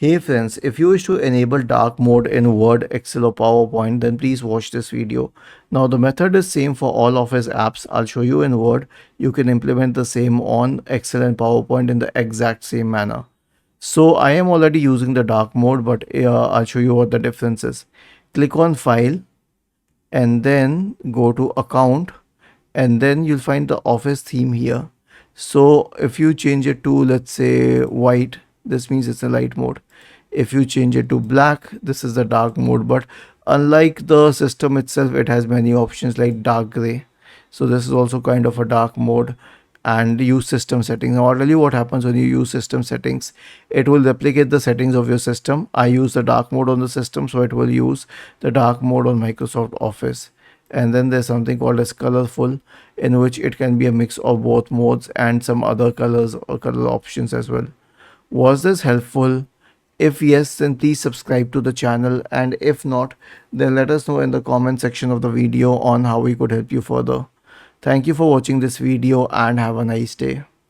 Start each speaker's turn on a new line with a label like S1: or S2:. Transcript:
S1: Hey friends, if you wish to enable dark mode in Word, Excel or PowerPoint, then please watch this video. Now the method is same for all Office apps. I'll show you in Word. You can implement the same on Excel and PowerPoint in the exact same manner. So I am already using the dark mode, but I'll show you what the difference is. Click on File and then go to Account, and then you'll find the Office theme here. So if you change it to, let's say, white, this means it's a light mode. If you change it to black, this is the dark mode. But unlike the system itself, it has many options like dark gray. So this is also kind of a dark mode. And use system settings. Now I'll tell you what happens when you use system settings. It will replicate the settings of your system. I use the dark mode on the system, so it will use the dark mode on Microsoft Office. And then there's something called as colorful, in which it can be a mix of both modes and some other colors or color options as well. Was this helpful? If yes, then please subscribe to the channel, and if not, then let us know in the comment section of the video on how we could help you further. Thank you for watching this video and have a nice day.